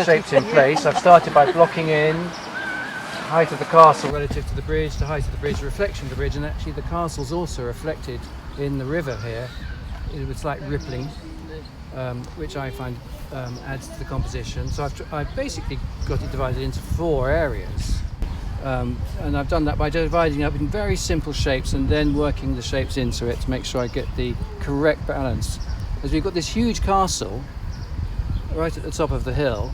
shapes in place. I've started by blocking in height of the castle relative to the bridge, the height of the bridge, reflection of the bridge, and actually the castle's also reflected in the river here with slight rippling, which I find adds to the composition. So I've basically got it divided into 4 areas. And I've done that by dividing up in very simple shapes and then working the shapes into it to make sure I get the correct balance. As we've got this huge castle right at the top of the hill,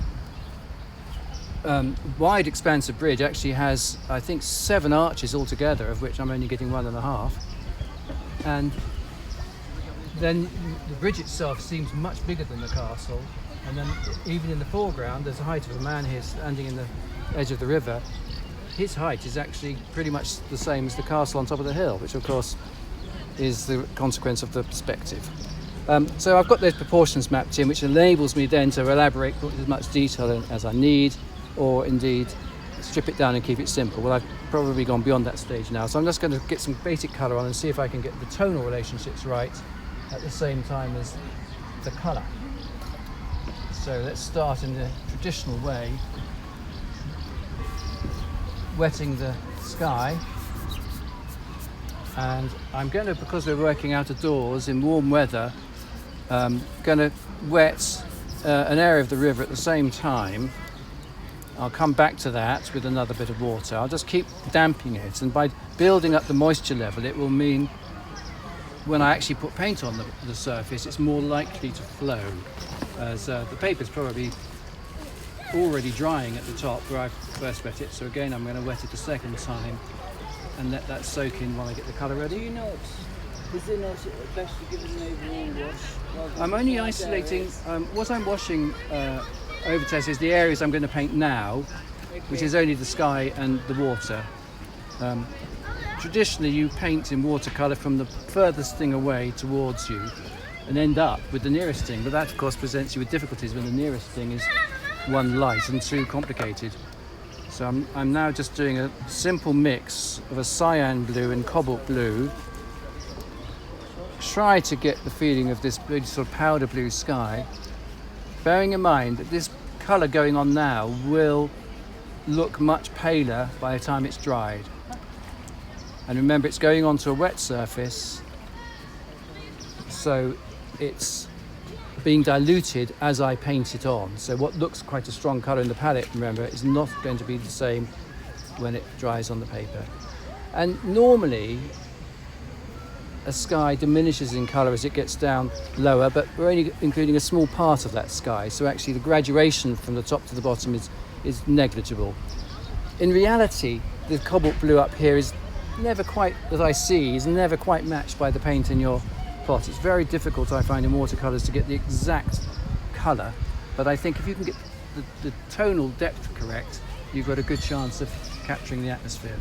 wide expansive bridge actually has, I think, 7 arches altogether, of which I'm only getting 1.5. And then the bridge itself seems much bigger than the castle. And then even in the foreground, there's the height of a man here standing in the edge of the river. His height is actually pretty much the same as the castle on top of the hill, which of course is the consequence of the perspective. So I've got those proportions mapped in, which enables me then to elaborate with as much detail as I need, or indeed strip it down and keep it simple. Well, I've probably gone beyond that stage now, so I'm just going to get some basic colour on and see if I can get the tonal relationships right at the same time as the colour. So let's start in the traditional way, wetting the sky, and I'm going to, because we're working out of doors in warm weather, going to wet an area of the river at the same time. I'll come back to that with another bit of water. I'll just keep damping it, and by building up the moisture level, it will mean when I actually put paint on the surface, it's more likely to flow, as the paper's probably already drying at the top where I first wet it. So again, I'm going to wet it a second time and let that soak in while I get the colour ready. Is it not best to give it an overall wash? I'm only isolating, what I'm washing over Tess is the areas I'm going to paint now, which is only the sky and the water. Traditionally you paint in watercolour from the furthest thing away towards you and end up with the nearest thing, but that of course presents you with difficulties when the nearest thing is one light and too complicated. So I'm now just doing a simple mix of a cyan blue and cobalt blue. Try to get the feeling of this sort of powder blue sky, bearing in mind that this colour going on now will look much paler by the time it's dried. And remember, it's going onto a wet surface, so it's being diluted as I paint it on. So what looks quite a strong colour in the palette, remember, is not going to be the same when it dries on the paper. And normally a sky diminishes in colour as it gets down lower, but we're only including a small part of that sky, so actually the graduation from the top to the bottom is negligible. In reality, the cobalt blue up here is never quite, that I see, is never quite matched by the paint in your pot. It's very difficult, I find, in watercolours to get the exact colour, but I think if you can get the tonal depth correct, you've got a good chance of capturing the atmosphere.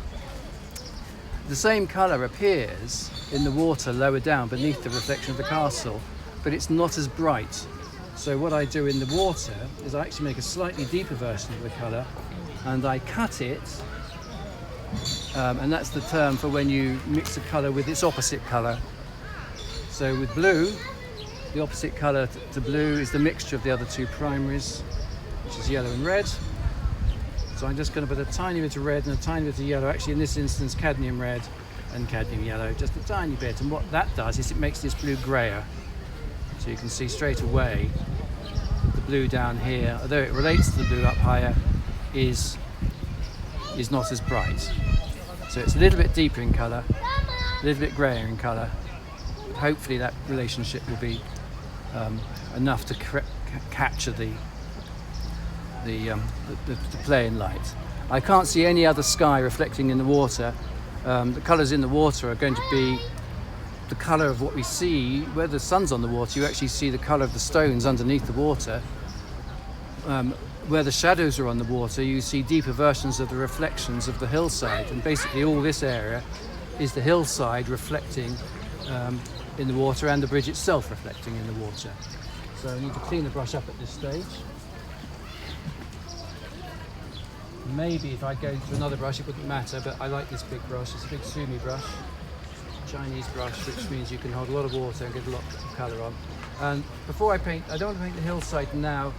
The same colour appears in the water lower down beneath the reflection of the castle, but it's not as bright. So what I do in the water is I actually make a slightly deeper version of the colour and I cut it, and that's the term for when you mix a colour with its opposite colour. So with blue, the opposite colour to blue is the mixture of the other two primaries, which is yellow and red. So I'm just going to put a tiny bit of red and a tiny bit of yellow, actually in this instance cadmium red and cadmium yellow, just a tiny bit. And what that does is it makes this blue greyer. So you can see straight away the blue down here, although it relates to the blue up higher, is not as bright. So it's a little bit deeper in colour, a little bit greyer in colour. But hopefully that relationship will be enough to capture the play in light. I can't see any other sky reflecting in the water. The colours in the water are going to be the colour of what we see. Where the sun's on the water, you actually see the colour of the stones underneath the water. Where the shadows are on the water, you see deeper versions of the reflections of the hillside. And basically all this area is the hillside reflecting in the water, and the bridge itself reflecting in the water. So I need to clean the brush up at this stage. Maybe if I go to another brush it wouldn't matter, but I like this big brush. It's a big Sumi brush, Chinese brush, which means you can hold a lot of water and get a lot of colour on. And before I paint, I don't want to paint the hillside now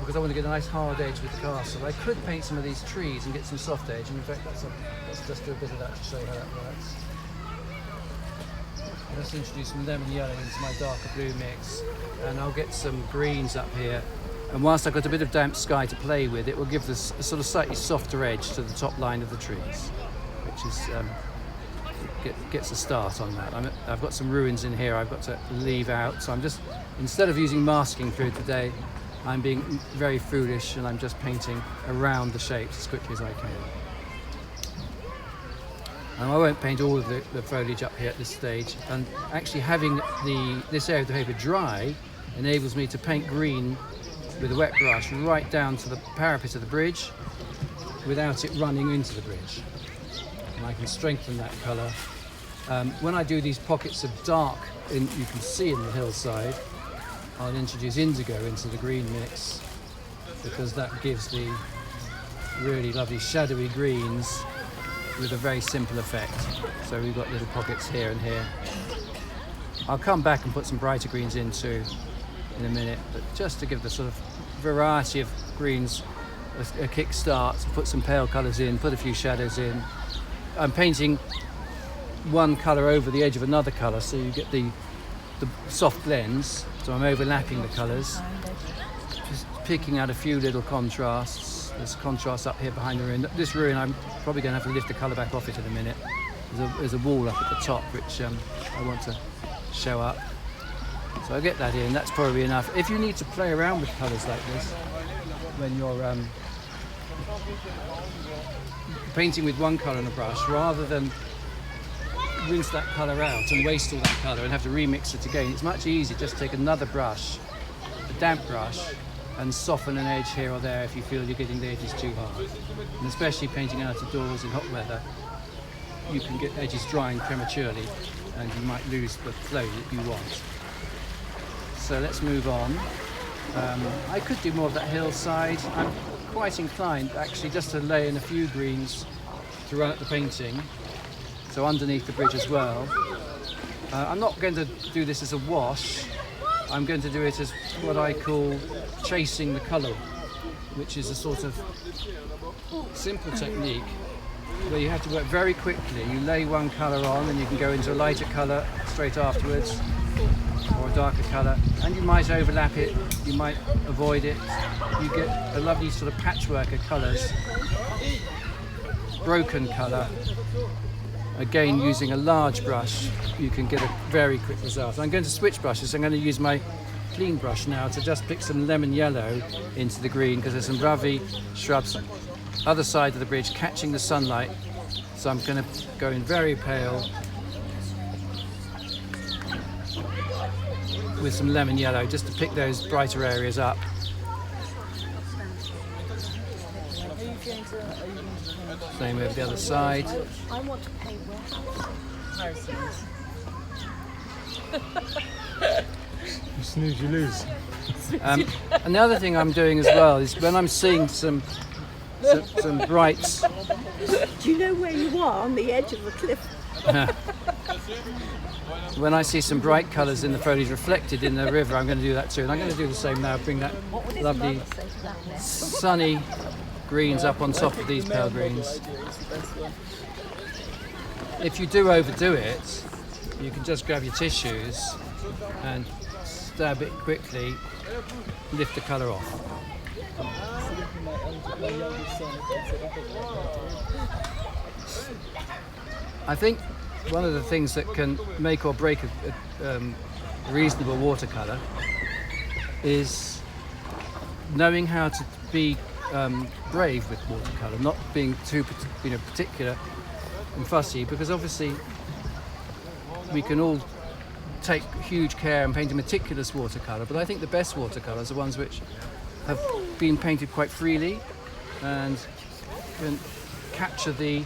because I want to get a nice hard edge with the castle. I could paint some of these trees and get some soft edge, and in fact let's just do a bit of that to show you how that works. Let's introduce some lemon yellow into my darker blue mix, and I'll get some greens up here. And whilst I've got a bit of damp sky to play with, it will give this a sort of slightly softer edge to the top line of the trees, which is gets a start on that. I've got some ruins in here I've got to leave out, so I'm just, instead of using masking fluid today, I'm being very foolish and I'm just painting around the shapes as quickly as I can. And I won't paint all of the foliage up here at this stage, and actually having this area of the paper dry enables me to paint green with a wet brush right down to the parapet of the bridge without it running into the bridge. And I can strengthen that colour. When I do these pockets of dark you can see in the hillside, I'll introduce indigo into the green mix because that gives the really lovely shadowy greens with a very simple effect. So we've got little pockets here and here. I'll come back and put some brighter greens in too in a minute, but just to give the sort of variety of greens a kick start, put some pale colours in, put a few shadows in. I'm painting one colour over the edge of another colour, so you get the soft blends, so I'm overlapping the colours, just picking out a few little contrasts. There's contrast up here behind the ruin. This ruin I'm probably going to have to lift the colour back off it in a minute. There's a wall up at the top which I want to show up. So I get that in, that's probably enough. If you need to play around with colours like this, when you're painting with one colour on a brush, rather than rinse that colour out and waste all that colour and have to remix it again, it's much easier just take another brush, a damp brush, and soften an edge here or there if you feel you're getting the edges too hard. And especially painting out of doors in hot weather, you can get edges drying prematurely and you might lose the flow that you want. So let's move on. I could do more of that hillside. I'm quite inclined actually just to lay in a few greens throughout the painting, so underneath the bridge as well. I'm not going to do this as a wash. I'm going to do it as what I call chasing the colour, which is a sort of simple technique where you have to work very quickly. You lay one colour on and you can go into a lighter colour straight afterwards, or a darker colour, and you might overlap it, you might avoid it. You get a lovely sort of patchwork of colours, broken colour. Again, using a large brush, you can get a very quick result. I'm going to switch brushes. I'm going to use my clean brush now to just pick some lemon yellow into the green, because there's some lovely shrubs other side of the bridge catching the sunlight. So I'm going to go in very pale with some lemon yellow just to pick those brighter areas up. Same over the other side. I want to paint warehouse. You snooze, you lose. And the other thing I'm doing as well is when I'm seeing some bright. Do you know where you are on the edge of the cliff? When I see some bright colours in the foliage reflected in the river, I'm going to do that too. And I'm going to do the same now. Bring that lovely sunny greens up on top of these pale greens. If you do overdo it, you can just grab your tissues and stab it quickly, lift the colour off. I think one of the things that can make or break a reasonable watercolour is knowing how to be brave with watercolour, not being too particular and fussy, because obviously we can all take huge care and paint a meticulous watercolour, but I think the best watercolours are ones which have been painted quite freely and can capture the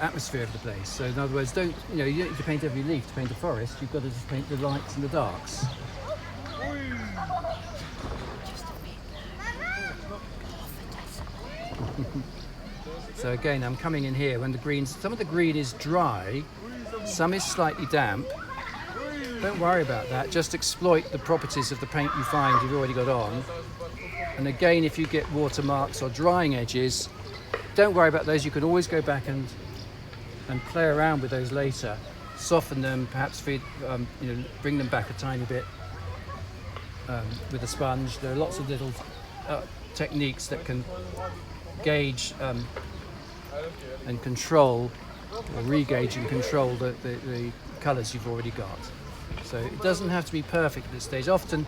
atmosphere of the place. So in other words, you don't need to paint every leaf to paint a forest. You've got to just paint the lights and the darks. So again, I'm coming in here when the greens, some of the green is dry, some is slightly damp. Don't worry about that, just exploit the properties of the paint you find you've already got on. And again, if you get watermarks or drying edges, don't worry about those. You can always go back and play around with those later. Soften them, perhaps bring them back a tiny bit with a sponge. There are lots of little techniques that can gauge and control, or re-gauge and control the colours you've already got. So it doesn't have to be perfect at this stage. Often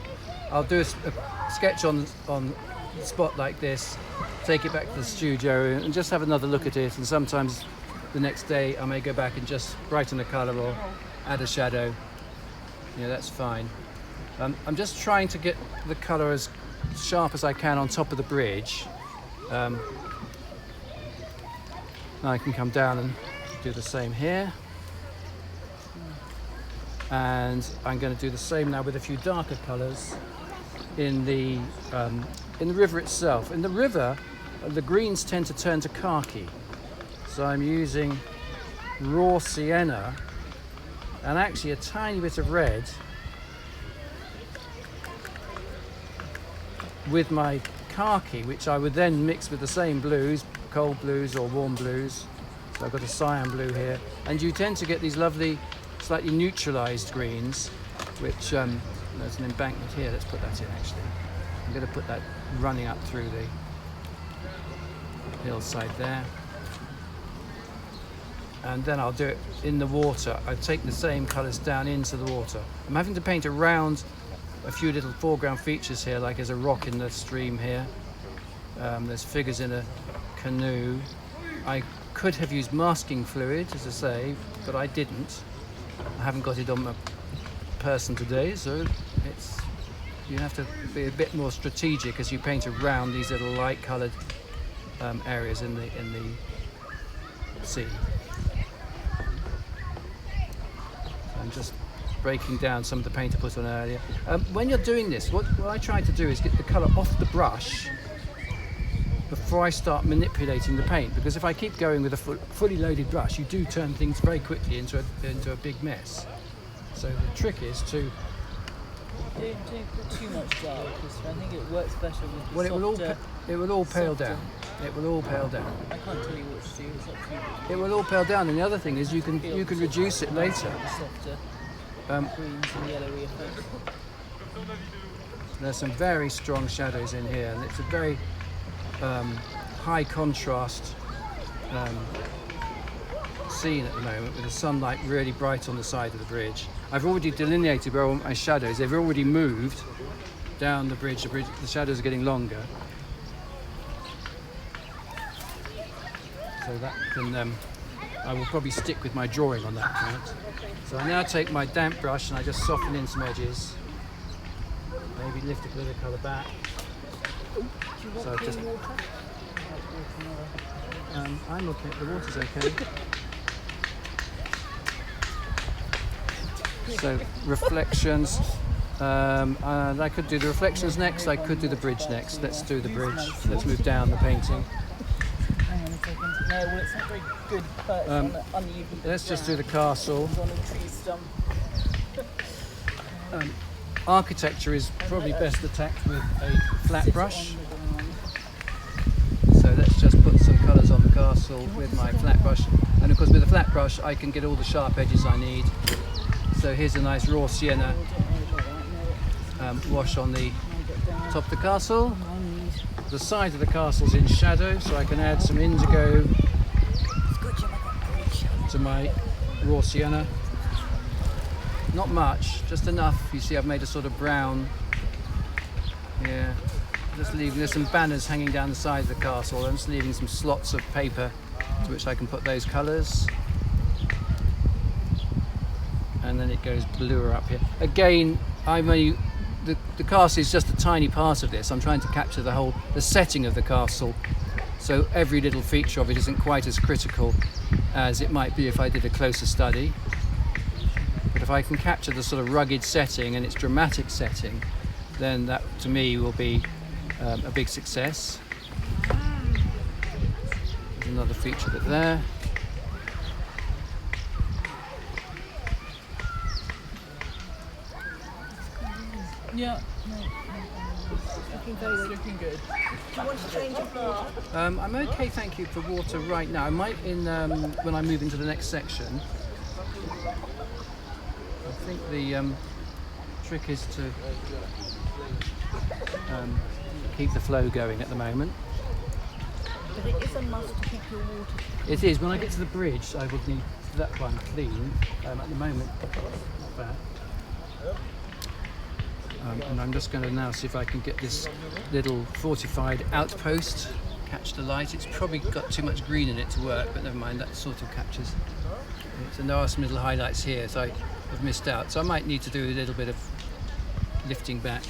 I'll do a sketch on the spot like this, take it back to the studio and just have another look at it, and sometimes the next day I may go back and just brighten a colour or add a shadow. That's fine. I'm just trying to get the colour as sharp as I can on top of the bridge. I can come down and do the same here. And I'm going to do the same now with a few darker colours in the river itself. In the river, the greens tend to turn to khaki. So I'm using raw sienna and actually a tiny bit of red with my khaki, which I would then mix with the same blues, cold blues or warm blues. So I've got a cyan blue here. And you tend to get these lovely, slightly neutralised greens, which there's an embankment here. Let's put that in actually. I'm going to put that running up through the hillside there. And then I'll do it in the water. I take the same colours down into the water. I'm having to paint around a few little foreground features here, like there's a rock in the stream here. There's figures in a canoe. I could have used masking fluid, as I say, but I didn't. I haven't got it on my person today, so you have to be a bit more strategic as you paint around these little light coloured areas in the sea. I'm just breaking down some of the paint I put on earlier. When you're doing this, what I try to do is get the colour off the brush before I start manipulating the paint, because if I keep going with a fully loaded brush, you do turn things very quickly into a big mess. So the trick is to... Don't put too much dark, because I think it works better with the Well, softer, it will all pale softer. down. It will all pale down. I can't tell you what to do, it's up to you. It will all pale down, and the other thing is you can reduce it later. The softer greens and yellowy effect. There's some very strong shadows in here, and it's a very high contrast scene at the moment, with the sunlight really bright on the side of the bridge. I've already delineated where all my shadows, they've already moved down the bridge. The shadows are getting longer. So that can, I will probably stick with my drawing on that point. So I now take my damp brush and I just soften in some edges. Maybe lift a bit of colour back. So I've just... I'm okay, the water's okay. So reflections, I could do the reflections next, I could do the bridge next. Let's do the bridge. Let's move down the painting. Hang on a second. No, well, it's not very good perch on the uneven. Let's just do the castle. On a tree stump. Architecture is probably best attacked with a flat brush. So let's just put some colours on the castle with my flat brush. And of course with a flat brush I can get all the sharp edges I need. So here's a nice raw sienna wash on the top of the castle. The side of the castle's in shadow, so I can add some indigo to my raw sienna. Not much, just enough. You see I've made a sort of brown. Yeah, just leaving, there's some banners hanging down the side of the castle. I'm just leaving some slots of paper to which I can put those colours. And then it goes bluer up here. Again, the castle is just a tiny part of this. I'm trying to capture the setting of the castle, so every little feature of it isn't quite as critical as it might be if I did a closer study. But if I can capture the sort of rugged setting and its dramatic setting, then that to me will be a big success. another feature bit there. Yeah. Looking good. Do you want to change of water? I'm okay, thank you, for water right now. I might when I move into the next section. I think the trick is to keep the flow going at the moment. But it is a must to keep your water. It is. When I get to the bridge, I would need that one clean. At the moment, not bad. And I'm just going to now see if I can get this little fortified outpost catch the light. It's probably got too much green in it to work, but never mind, that sort of captures it. And there are some little highlights here, so I have missed out. So I might need to do a little bit of lifting back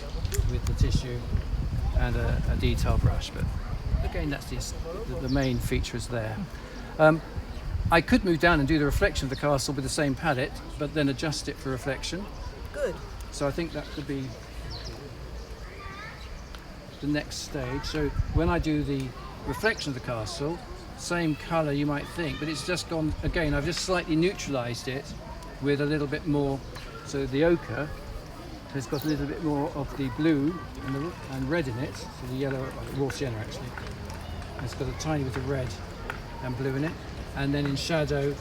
with the tissue and a detail brush, but again, that's the main feature is there. I could move down and do the reflection of the castle with the same palette, but then adjust it for reflection. Good. So I think that could be the next stage. So when I do the reflection of the castle, same colour you might think, but it's just gone, again, I've just slightly neutralised it with a little bit more. So the ochre has got a little bit more of the blue and red in it, so the yellow, raw sienna actually. And it's got a tiny bit of red and blue in it. And then in shadow,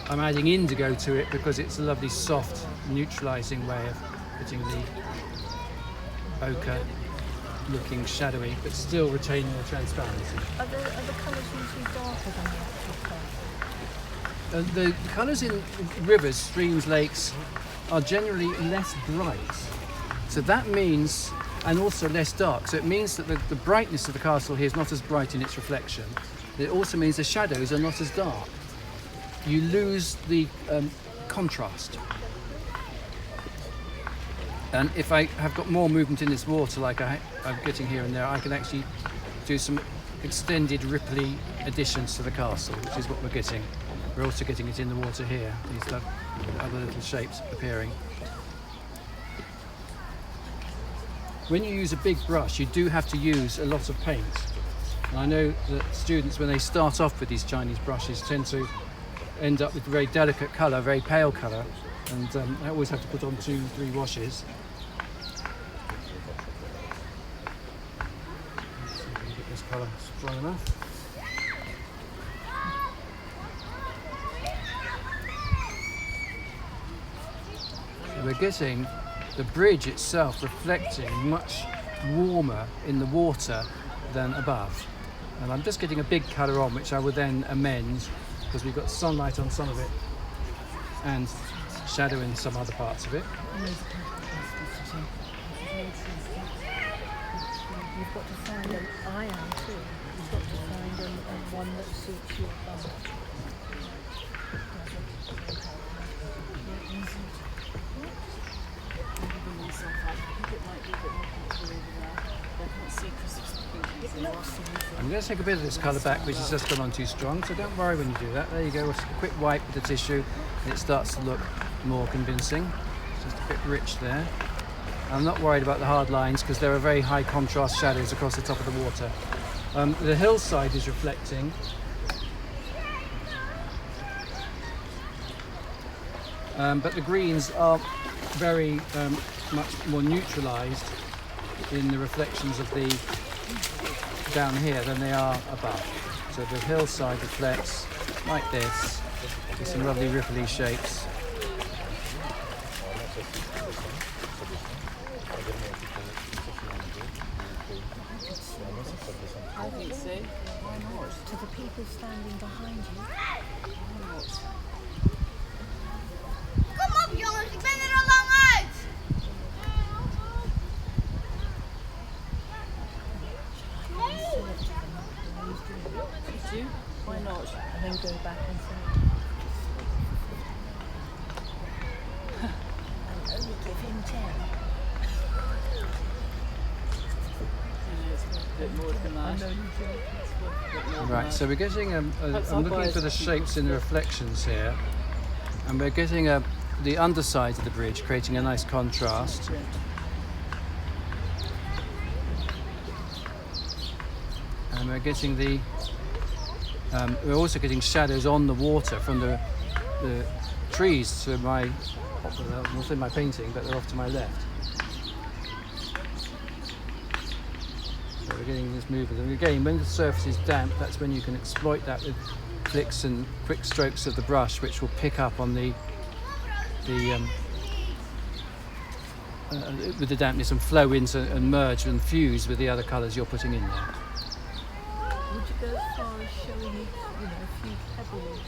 I'm adding indigo to it because it's a lovely soft neutralising way of putting the ochre looking shadowy but still retaining the transparency. Are the colours usually darker than the actual colour? The colours in rivers, streams, lakes are generally less bright. So that means, and also less dark, so it means that the brightness of the castle here is not as bright in its reflection. It also means the shadows are not as dark. You lose the contrast. And if I have got more movement in this water like I'm getting here and there, I can actually do some extended ripply additions to the castle, which is what we're getting. We're also getting it in the water here, these other little shapes appearing. When you use a big brush, you do have to use a lot of paint. And I know that students, when they start off with these Chinese brushes, tend to end up with a very delicate colour, very pale colour, and I always have to put on 2-3 washes. Let's see if we can get this colour strong enough. So we're getting the bridge itself reflecting much warmer in the water than above. And I'm just getting a big colour on, which I will then amend because we've got sunlight on some of it and shadow in some other parts of it. You've got to find an iron too. You've got to find one that suits your colour. I'm going to take a bit of this colour back, which has just gone on too strong, so don't worry when you do that. There you go, a quick wipe with the tissue and it starts to look more convincing. Just a bit rich there. I'm not worried about the hard lines because there are very high contrast shadows across the top of the water. The hillside is reflecting. But the greens are very much more neutralised in the reflections of the down here than they are above. So the hillside reflects like this, with some lovely ripply shapes. I think so. Why not? To the people standing behind you. Why not? Kom op jongens, ik ben er al lang uit! Did you? Why not? And then go back and say, and only give him 10. It's a bit more than that. Right, so we're getting I'm looking for the shapes in the reflections here, and we're getting the underside of the bridge, creating a nice contrast. And we're getting the We're also getting shadows on the water from the trees to my, not in my painting, but they're off to my left. So we're getting this movement. And again, when the surface is damp, that's when you can exploit that with flicks and quick strokes of the brush, which will pick up on with the dampness and flow into and merge and fuse with the other colours you're putting in there. Would you go as far as showing it, a few pebbles?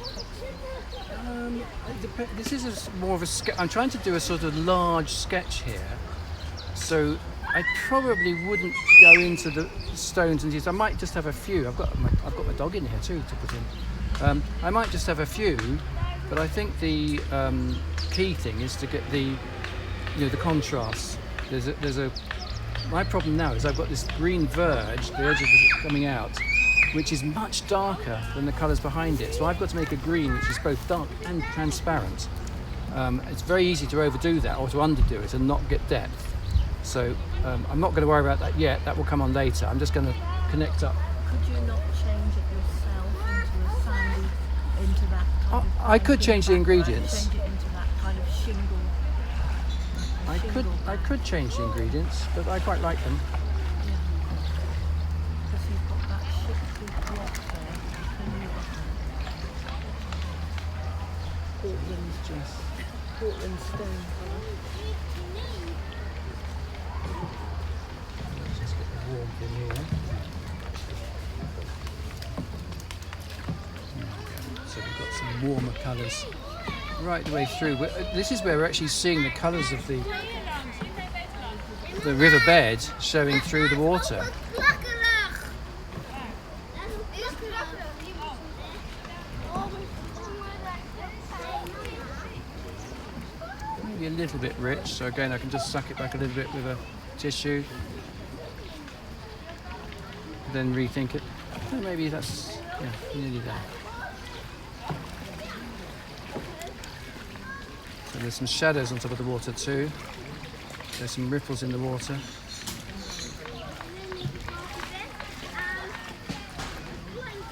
This is more of a sketch. I'm trying to do a sort of large sketch here, so I probably wouldn't go into the stones and details. I might just have a few. I've got my dog in here too to put in. I might just have a few, but I think the key thing is to get the contrast. My problem now is I've got this green verge, the edge of it coming out, which is much darker than the colours behind it. So I've got to make a green which is both dark and transparent. It's very easy to overdo that or to underdo it and not get depth. So I'm not going to worry about that yet. That will come on later. I'm just going to connect up. Could you not change it yourself into a sandy, into that kind of... I could change the ingredients. Change it into that kind of shingle. I could change the ingredients, but I quite like them. Because you've got that shifty block there. Portland stone colour. Let's just get the warmth in here. So we've got some warmer colours right the way through. This is where we're actually seeing the colours of the riverbed showing through the water. Maybe a little bit rich, so again I can just suck it back a little bit with a tissue. Then rethink it. Maybe that's nearly there. So there's some shadows on top of the water too. There's some ripples in the water.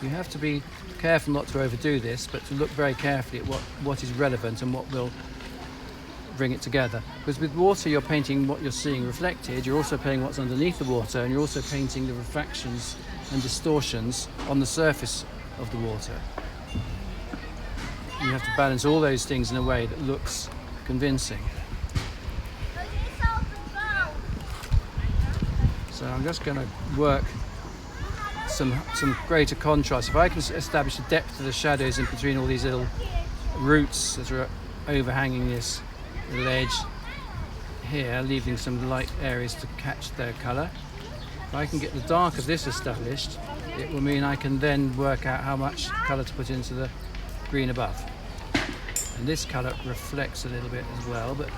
You have to be careful not to overdo this, but to look very carefully at what is relevant and what will bring it together. Because with water you're painting what you're seeing reflected, you're also painting what's underneath the water, and you're also painting the refractions and distortions on the surface of the water. You have to balance all those things in a way that looks convincing. So I'm just going to work some greater contrast. If I can establish the depth of the shadows in between all these little roots that are overhanging this little edge here, leaving some light areas to catch their colour. If I can get the dark of this established, it will mean I can then work out how much colour to put into the green above. And this colour reflects a little bit as well, but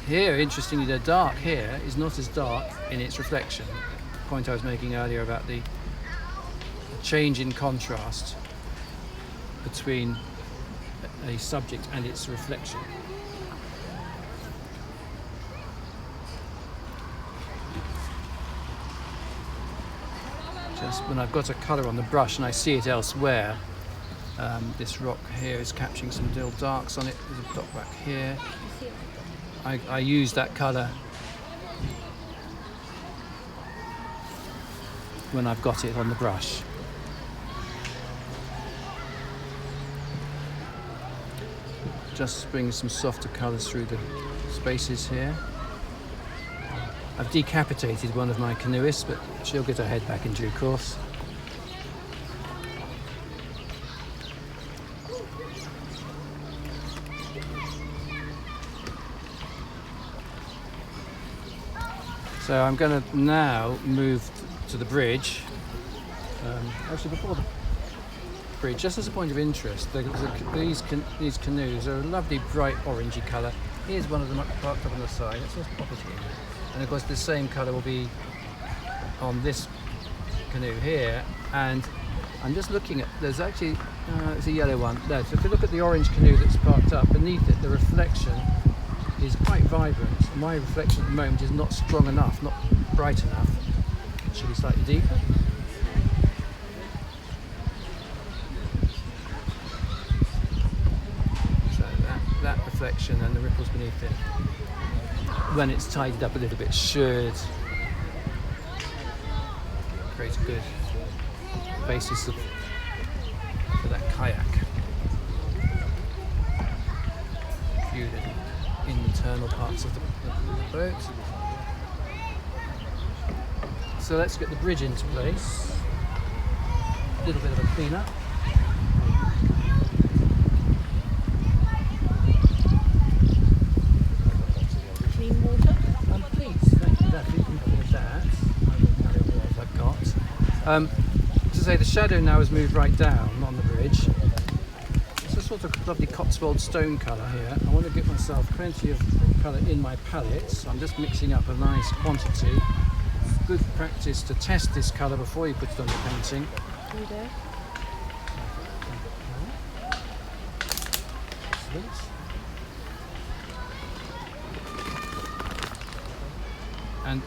here, interestingly, the dark here is not as dark in its reflection. The point I was making earlier about the change in contrast between a subject and its reflection. Just when I've got a colour on the brush and I see it elsewhere, this rock here is capturing some little darks on it. There's a dot back here. I use that colour when I've got it on the brush. Just bring some softer colours through the spaces here. I've decapitated one of my canoeists, but she'll get her head back in due course. So I'm going to now move to the bridge. Actually, before the bridge, just as a point of interest, these canoes are a lovely bright orangey colour. Here's one of them parked up on the side. Let's just pop it in. And of course, the same colour will be on this canoe here. And I'm just looking at, there's actually, it's a yellow one there. So if you look at the orange canoe that's parked up, beneath it, the reflection is quite vibrant. My reflection at the moment is not strong enough, not bright enough. It should be slightly deeper. reflection and the ripples beneath it, when it's tidied up a little bit, should create a good basis for that kayak. A few little internal parts of the boat. So let's get the bridge into place. A little bit of a clean up. Clean water. Please, thank you. That, you can do that. I will carry on what I've got. To say, the shadow now has moved right down on the bridge. It's a sort of lovely Cotswold stone colour here. I want to get myself plenty of colour in my palette, so I'm just mixing up a nice quantity. Good practice to test this colour before you put it on the painting. You do. Excellent. And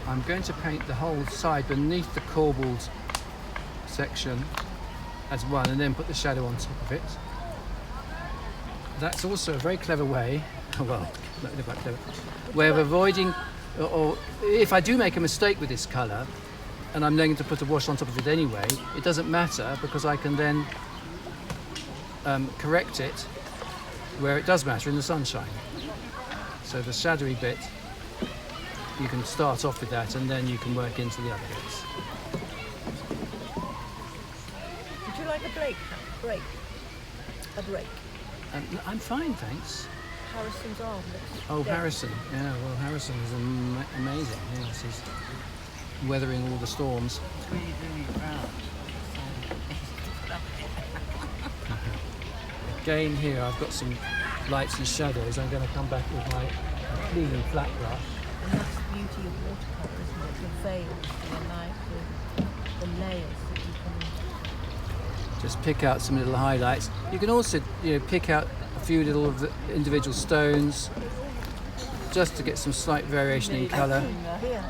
I'm going to paint the whole side beneath the corbelled section as one, and then put the shadow on top of it. That's also a very clever way, well, not quite clever, way of avoiding, or if I do make a mistake with this colour, and I'm going to put a wash on top of it anyway, it doesn't matter, because I can then correct it where it does matter, in the sunshine. So the shadowy bit, you can start off with that, and then you can work into the other bits. Would you like a break? A break. I'm fine, thanks. Harrison's arm. Oh, Harrison. Yeah, well, Harrison is amazing. Yes, he's weathering all the storms. It's really doing it round. Again, here I've got some lights and shadows. I'm going to come back with my clean flat brush. And that's the beauty of watercolour, isn't it? The veils, the light, the layers that you can. Just pick out some little highlights. You can also, pick out a few little of the individual stones, just to get some slight variation in colour. Here,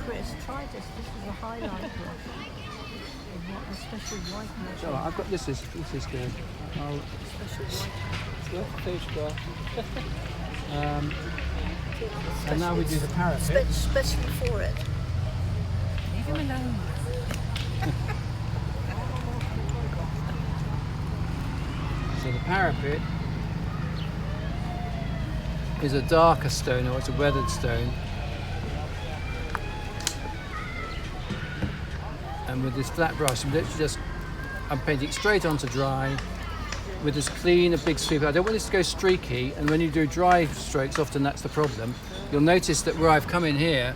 Chris, try this. This is a highlight brush. A special white brush. Oh, I've got this is good. I'll, Special white. It's worth a photograph. and now we do the parapet. Especially for it. Leave him alone. So the parapet is a darker stone, or it's a weathered stone. And with this flat brush, I'm painting straight onto dry with as clean a big sweep. I don't want this to go streaky, and when you do dry strokes, often that's the problem. You'll notice that where I've come in here,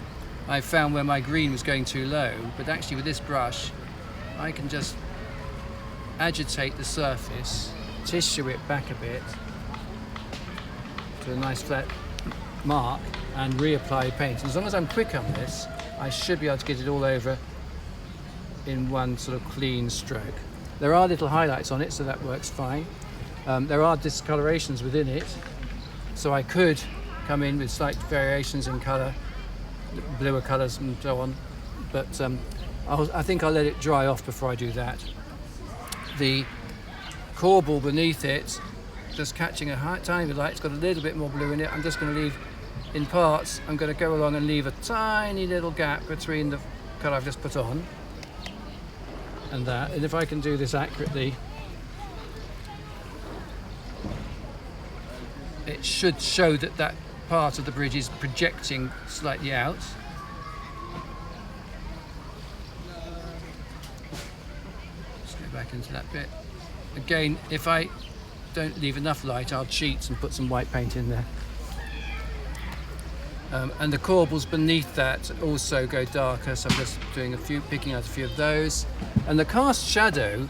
I found where my green was going too low, but actually with this brush, I can just agitate the surface, tissue it back a bit to a nice flat mark, and reapply paint. As long as I'm quick on this, I should be able to get it all over in one sort of clean stroke. There are little highlights on it, so that works fine. There are discolorations within it, so I could come in with slight variations in colour, bluer colours and so on, but I think I'll let it dry off before I do that. The corbel beneath it, just catching a tiny bit of light, it's got a little bit more blue in it. I'm just going to leave, in parts, I'm going to go along and leave a tiny little gap between the colour I've just put on and that. And if I can do this accurately, it should show that that part of the bridge is projecting slightly out. Just go back into that bit. Again, if I don't leave enough light, I'll cheat and put some white paint in there. And the corbels beneath that also go darker, so I'm just doing picking out a few of those. And the cast shadow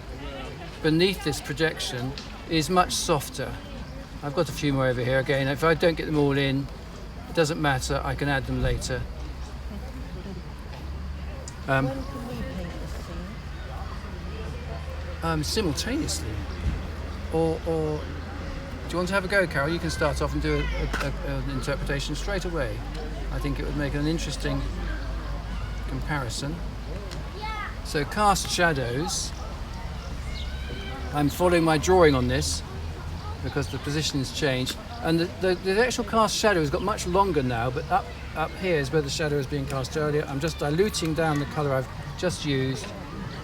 beneath this projection is much softer. I've got a few more over here. Again, if I don't get them all in, it doesn't matter, I can add them later. When can we paint this scene? Simultaneously. Or do you want to have a go, Carol? You can start off and do an interpretation straight away. I think it would make an interesting comparison. So cast shadows. I'm following my drawing on this because the position has changed, and the actual cast shadow has got much longer now, but up here is where the shadow is being cast earlier. I'm just diluting down the colour I've just used.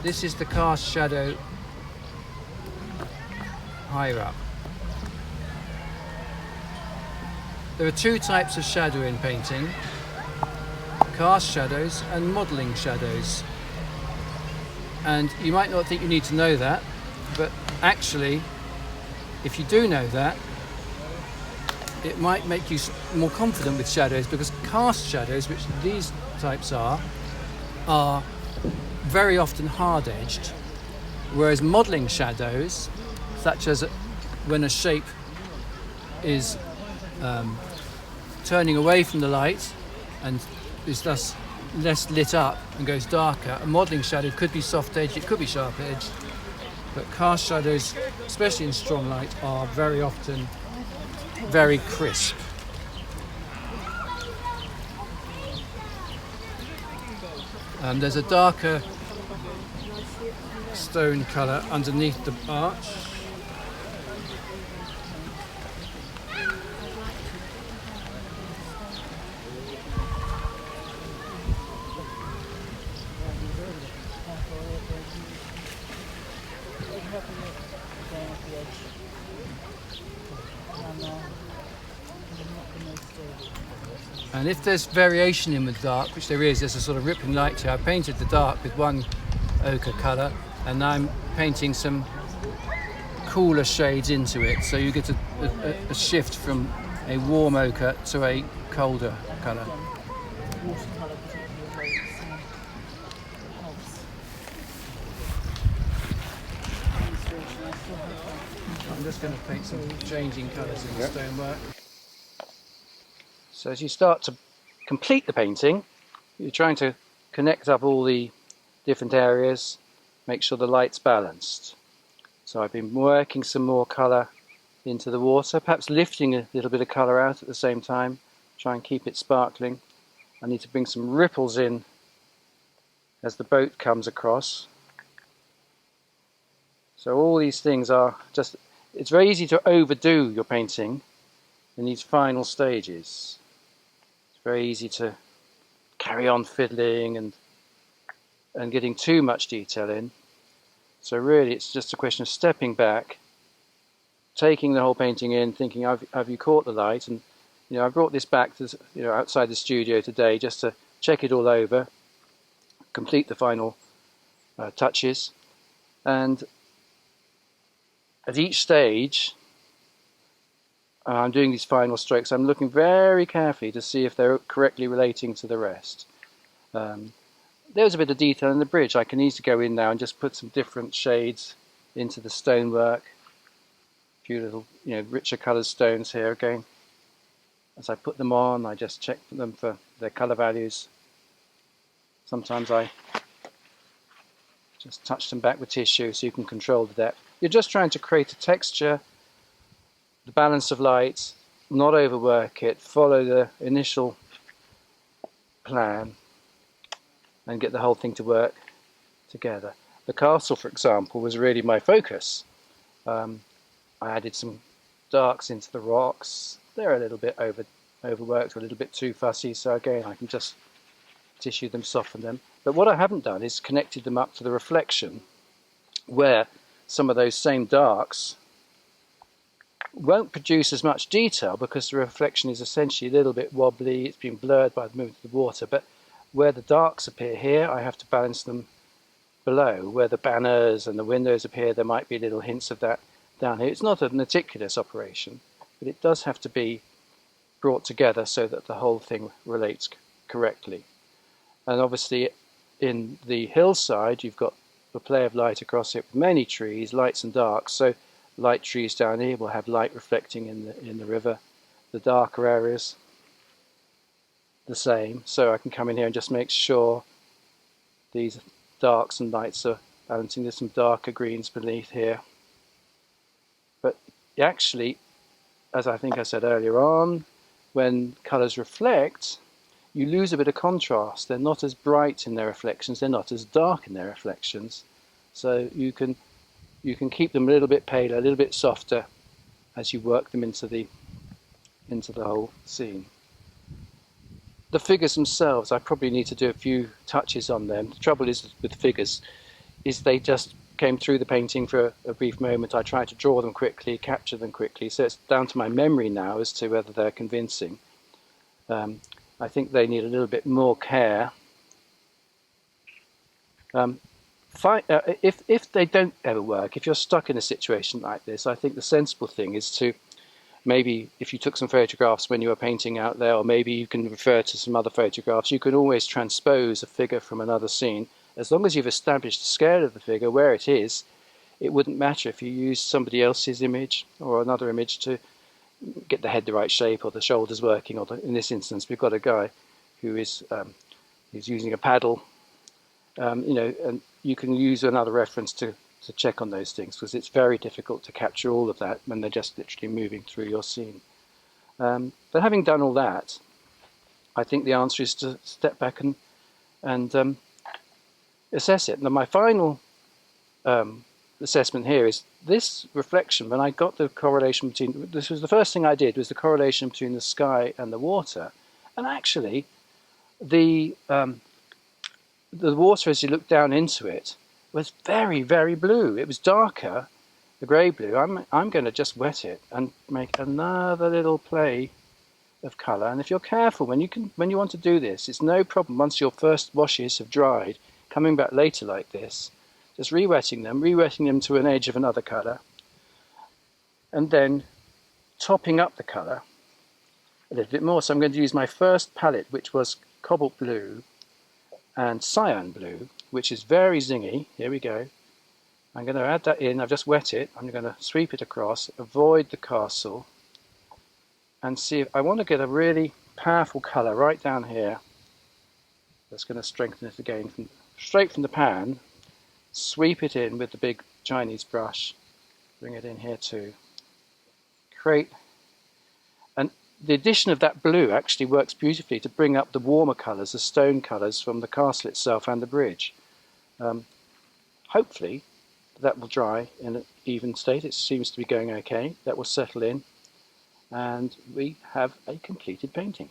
This is the cast shadow higher up. There are two types of shadow in painting: cast shadows and modelling shadows. And you might not think you need to know that, but actually, if you do know that, it might make you more confident with shadows, because cast shadows, which these types are very often hard-edged, whereas modelling shadows, such as when a shape is turning away from the light and is thus less lit up and goes darker, a modelling shadow could be soft-edged, it could be sharp-edged, but cast shadows, especially in strong light, are very often very crisp. There's a darker stone colour underneath the arch. And if there's variation in the dark, which there is, there's a sort of rippling light here. I painted the dark with one ochre colour, and now I'm painting some cooler shades into it, so you get a shift from a warm ochre to a colder colour. Watercolour particularly rates helps. I'm just going to paint some changing colours in the stonework. So as you start to complete the painting, you're trying to connect up all the different areas, make sure the light's balanced. So I've been working some more colour into the water, perhaps lifting a little bit of colour out at the same time, try and keep it sparkling. I need to bring some ripples in as the boat comes across. So all these things are just, it's very easy to overdo your painting in these final stages. It's very easy to carry on fiddling and getting too much detail in. So really it's just a question of stepping back, taking the whole painting in, thinking, have you caught the light? And I brought this back to outside the studio today just to check it all over, complete the final touches, and at each stage I'm doing these final strokes. I'm looking very carefully to see if they're correctly relating to the rest. There's a bit of detail in the bridge. I can easily go in now and just put some different shades into the stonework. A few little, richer coloured stones here again. As I put them on, I just check them for their colour values. Sometimes I just touch them back with tissue so you can control the depth. You're just trying to create a texture, the balance of light, not overwork it, follow the initial plan and get the whole thing to work together. The castle, for example, was really my focus. I added some darks into the rocks. They're a little bit overworked, or a little bit too fussy, so again I can just tissue them, soften them. But what I haven't done is connected them up to the reflection, where some of those same darks won't produce as much detail because the reflection is essentially a little bit wobbly, it's been blurred by the movement of the water, but where the darks appear here, I have to balance them below. Where the banners and the windows appear, there might be little hints of that down here. It's not a meticulous operation, but it does have to be brought together so that the whole thing relates correctly. And obviously in the hillside you've got the play of light across it with many trees, lights and darks, so light trees down here will have light reflecting in the river. The darker areas the same, so I can come in here and just make sure these darks and lights are balancing. There's some darker greens beneath here, but actually, as I think I said earlier on, when colours reflect, you lose a bit of contrast. They're not as bright in their reflections, they're not as dark in their reflections, so you can you can keep them a little bit paler, a little bit softer as you work them into the whole scene. The figures themselves, I probably need to do a few touches on them. The trouble is with figures is they just came through the painting for a brief moment. I tried to draw them quickly, capture them quickly, so it's down to my memory now as to whether they're convincing. I think they need a little bit more care. If they don't ever work, if you're stuck in a situation like this, I think the sensible thing is to maybe, if you took some photographs when you were painting out there, or maybe you can refer to some other photographs, you can always transpose a figure from another scene. As long as you've established the scale of the figure, where it is, it wouldn't matter if you used somebody else's image or another image to get the head the right shape or the shoulders working. Or in this instance, we've got a guy who is he's using a paddle, and you can use another reference to check on those things, because it's very difficult to capture all of that when they're just literally moving through your scene. But having done all that, I think the answer is to step back and assess it. Now, my final assessment here is this reflection. When I got the correlation between, this was the first thing I did, was the correlation between the sky and the water, and actually the water, as you look down into it, was very, very blue. It was darker, the grey blue. I'm going to just wet it and make another little play of colour. And if you're careful, when you want to do this, it's no problem once your first washes have dried, coming back later like this, just rewetting them to an edge of another colour, and then topping up the colour a little bit more. So I'm going to use my first palette, which was cobalt blue and cyan blue, which is very zingy. Here we go. I'm going to add that in. I've just wet it. I'm going to sweep it across, avoid the castle, and see if I want to get a really powerful colour right down here. That's going to strengthen it again straight from the pan. Sweep it in with the big Chinese brush. Bring it in here too. Create. And the addition of that blue actually works beautifully to bring up the warmer colours, the stone colours from the castle itself and the bridge. Hopefully that will dry in an even state. It seems to be going okay. That will settle in, and we have a completed painting.